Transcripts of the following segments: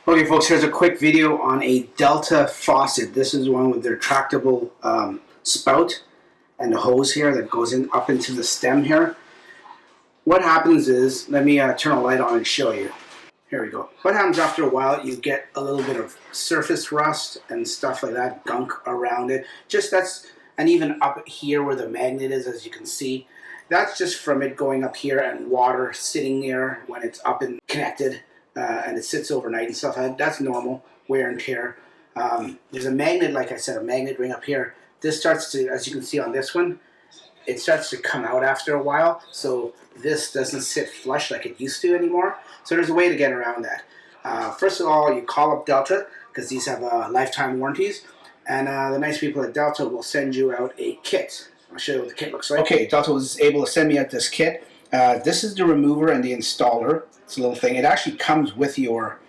Okay folks, here's a quick video on a Delta faucet. This is one with their retractable spout and the hose here that goes in up into the stem here. What happens is, let me turn a light on and show you. Here we go. What happens after a while, you get a little bit of surface rust and stuff like that, gunk around it. And even up here where the magnet is, as you can see, that's just from it going up here and water sitting there when it's up and connected. And it sits overnight and stuff. That's normal wear and tear. There's a magnet, like I said, a magnet ring up here. This starts to, as you can see on this one, it starts to come out after a while. So this doesn't sit flush like it used to anymore. So there's a way to get around that. First of all, you call up Delta because these have lifetime warranties, and the nice people at Delta will send you out a kit. I'll show you what the kit looks like. Okay, Delta was able to send me out this kit. This is the remover and the installer. It's a little thing. It actually comes with your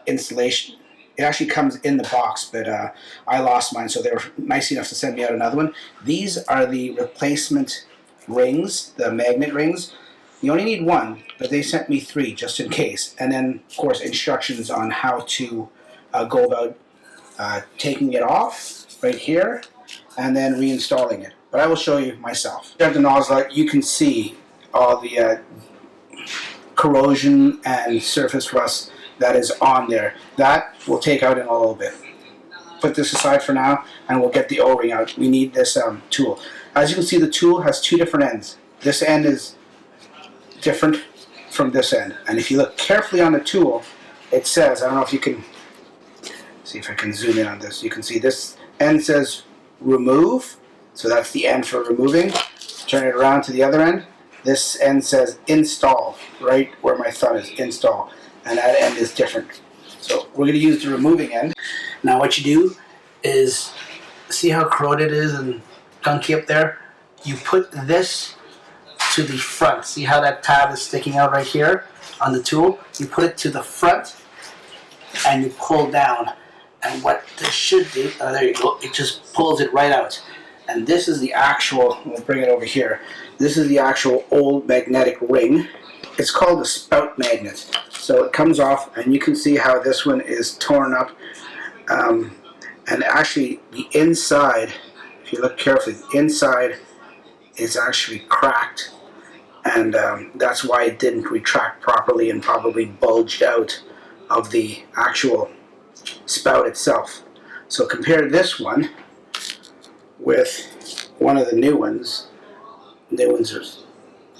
installation. It actually comes in the box, but I lost mine, so they were nice enough to send me out another one. These are the replacement rings, the magnet rings. You only need one, but they sent me 3 just in case. And then, of course, instructions on how to go about taking it off right here and then reinstalling it. But I will show you myself. You have the nozzle. You can see all the corrosion and surface rust that is on there. That we'll take out in a little bit. Put this aside for now, and we'll get the O-ring out. We need this tool. As you can see, the tool has 2 different ends. This end is different from this end, and if you look carefully on the tool, it says, I don't know if you can see, if I can zoom in on this, you can see this end says remove, so that's the end for removing. Turn it around to the other end. This end says install, right where my thumb is, install, and that end is different. So we're going to use the removing end. Now what you do is, see how corroded it is and gunky up there? You put this to the front. See how that tab is sticking out right here on the tool? You put it to the front and you pull down. And what this should do, there you go, it just pulls it right out. And this is the actual, we'll bring it over here, this is the actual old magnetic ring. It's called a spout magnet. So it comes off, and you can see how this one is torn up. And actually the inside, if you look carefully, the inside is actually cracked. And that's why it didn't retract properly and probably bulged out of the actual spout itself. So compare this one with one of the new ones. New ones are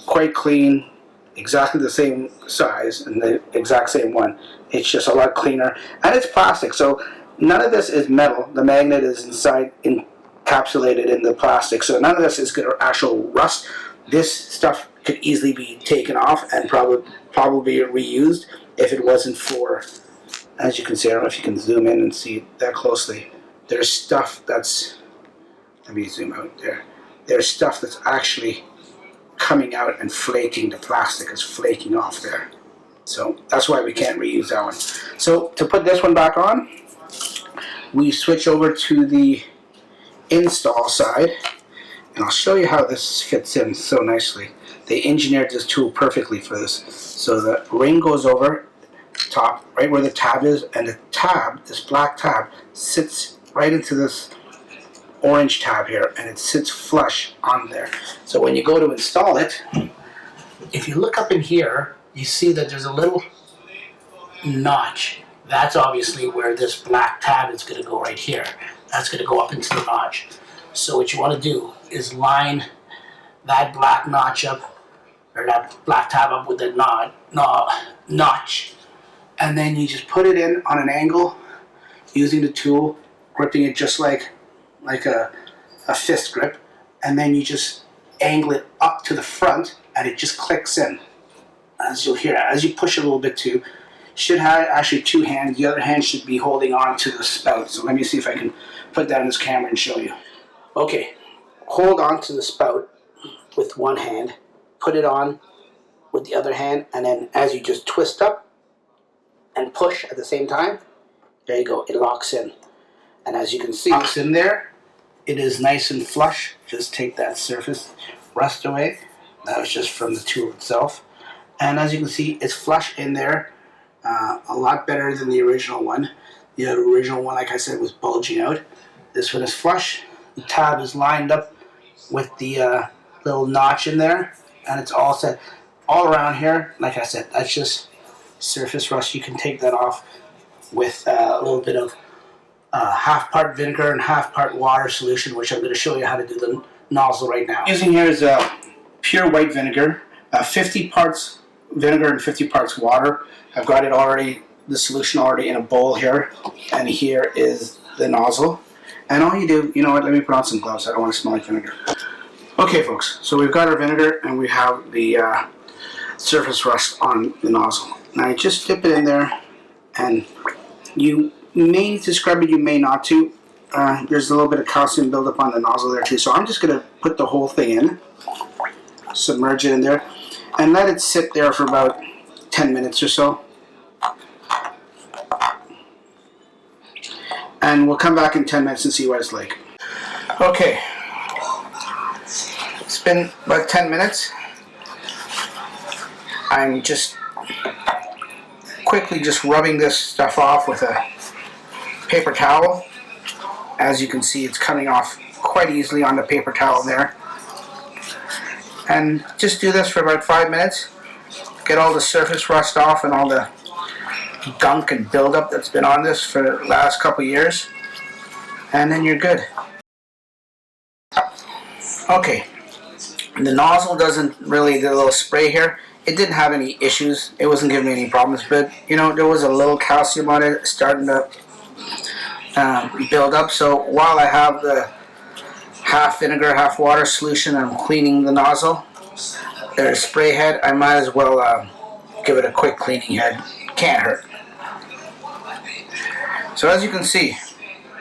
quite clean, exactly the same size and the exact same one. It's just a lot cleaner, and it's plastic, so none of this is metal. The magnet is inside, encapsulated in the plastic, so none of this is going to actual rust. This stuff could easily be taken off and probably reused if it wasn't for, as you can see, I don't know if you can zoom in and see that closely, there's stuff that's, let me zoom out there, there's stuff that's actually coming out and flaking. The plastic is flaking off there. So that's why we can't reuse that one. So to put this one back on, we switch over to the install side, and I'll show you how this fits in so nicely. They engineered this tool perfectly for this. So the ring goes over top, right where the tab is, and the tab, this black tab, sits right into this orange tab here, and it sits flush on there. So when you go to install it, if you look up in here, you see that there's a little notch. That's obviously where this black tab is going to go right here. That's going to go up into the notch. So what you want to do is line that black notch up, or that black tab up with the notch, and then you just put it in on an angle using the tool, gripping it just like a fist grip, and then you just angle it up to the front, and it just clicks in. As you'll hear, as you push a little bit too, should have actually 2 hands. The other hand should be holding on to the spout. So let me see if I can put that in this camera and show you. Okay, hold on to the spout with one hand, put it on with the other hand, and then as you just twist up and push at the same time, there you go, it locks in. And as you can see, it's in there. It is nice and flush. Just take that surface rust away. That was just from the tool itself. And as you can see, it's flush in there. A lot better than the original one. The original one, like I said, was bulging out. This one is flush. The tab is lined up with the little notch in there, and it's all set. All around here, like I said, that's just surface rust. You can take that off with a little bit of half part vinegar and half part water solution, which I'm going to show you how to do the nozzle right now. Using here is pure white vinegar, 50 parts vinegar and 50 parts water. I've got it already, the solution already in a bowl here, and here is the nozzle. And all you do, you know what, let me put on some gloves, I don't want to smell like vinegar. Okay folks, so we've got our vinegar and we have the surface rust on the nozzle. Now you just dip it in there, and you may need to scrub it, you may not to. There's a little bit of calcium buildup on the nozzle there too, so I'm just going to put the whole thing in, submerge it in there, and let it sit there for about 10 minutes or so. And we'll come back in 10 minutes and see what it's like. Okay, it's been about 10 minutes. I'm just quickly just rubbing this stuff off with a paper towel. As you can see, it's coming off quite easily on the paper towel there. And just do this for about 5 minutes. Get all the surface rust off and all the gunk and buildup that's been on this for the last couple years, and then you're good. Okay, the nozzle doesn't really, the little spray here, it didn't have any issues, it wasn't giving me any problems, but you know, there was a little calcium on it starting to build up. So while I have the half vinegar half water solution, I'm cleaning the nozzle, there's spray head, I might as well give it a quick cleaning head, can't hurt. So as you can see,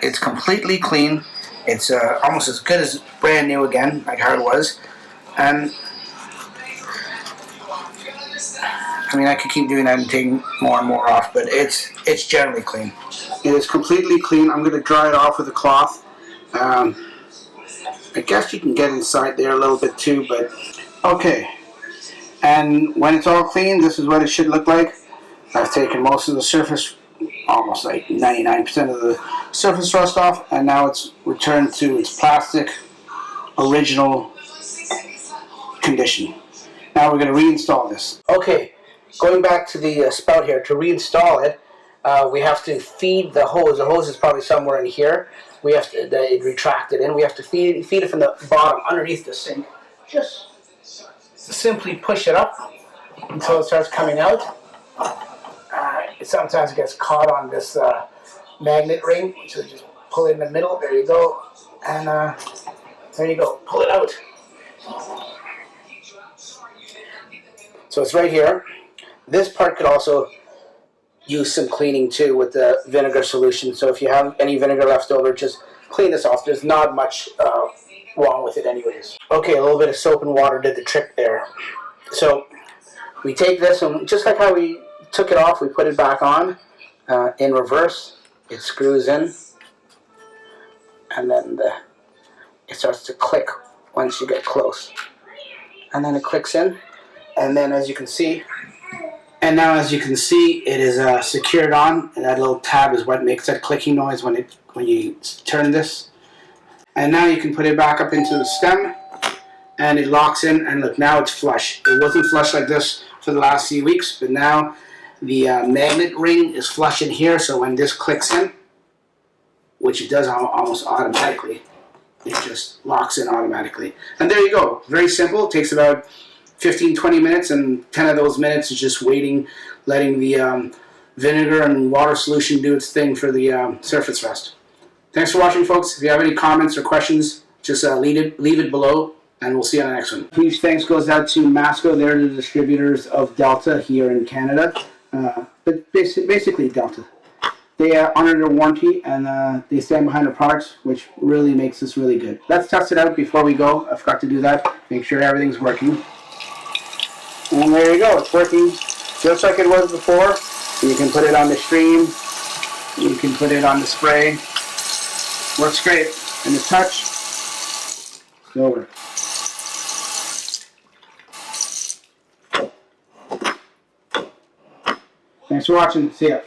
it's completely clean. It's almost as good as brand new again, like how it was. And I mean, I could keep doing that and taking more and more off, but it's generally clean. It is completely clean. I'm going to dry it off with a cloth. I guess you can get inside there a little bit too, but okay. And when it's all clean, this is what it should look like. I've taken most of the surface, almost like 99% of the surface rust off, and now it's returned to its plastic original condition. Now we're going to reinstall this. Okay, going back to the spout here, to reinstall it, we have to feed the hose. The hose is probably somewhere in here. We have to retract it in. We have to feed it from the bottom underneath the sink. Just simply push it up until it starts coming out. It sometimes gets caught on this magnet ring, so just pull it in the middle. There you go, and there you go. Pull it out. So it's right here. This part could also use some cleaning too with the vinegar solution. So if you have any vinegar left over, just clean this off. There's not much wrong with it anyways. Okay, a little bit of soap and water did the trick there. So we take this, and just like how we took it off, we put it back on in reverse. It screws in, and then it starts to click once you get close. And then it clicks in, and then as you can see, it is secured on, and that little tab is what makes that clicking noise when you turn this. And now you can put it back up into the stem, and it locks in, and look, now it's flush. It wasn't flush like this for the last few weeks, but now the magnet ring is flush in here, so when this clicks in, which it does almost automatically, it just locks in automatically. And there you go. Very simple. It takes about 15-20 minutes, and 10 of those minutes is just waiting, letting the vinegar and water solution do its thing for the surface rust. Thanks for watching, folks. If you have any comments or questions, just leave it below, and we'll see you on the next one. Huge thanks goes out to MASCO. They're the distributors of Delta here in Canada. But basically Delta. They honor their warranty, and they stand behind their products, which really makes this really good. Let's test it out before we go. I forgot to do that. Make sure everything's working. And there you go. It's working just like it was before. You can put it on the stream. You can put it on the spray. Works great. And the touch, it'll work. Thanks Thanks for watching. See ya.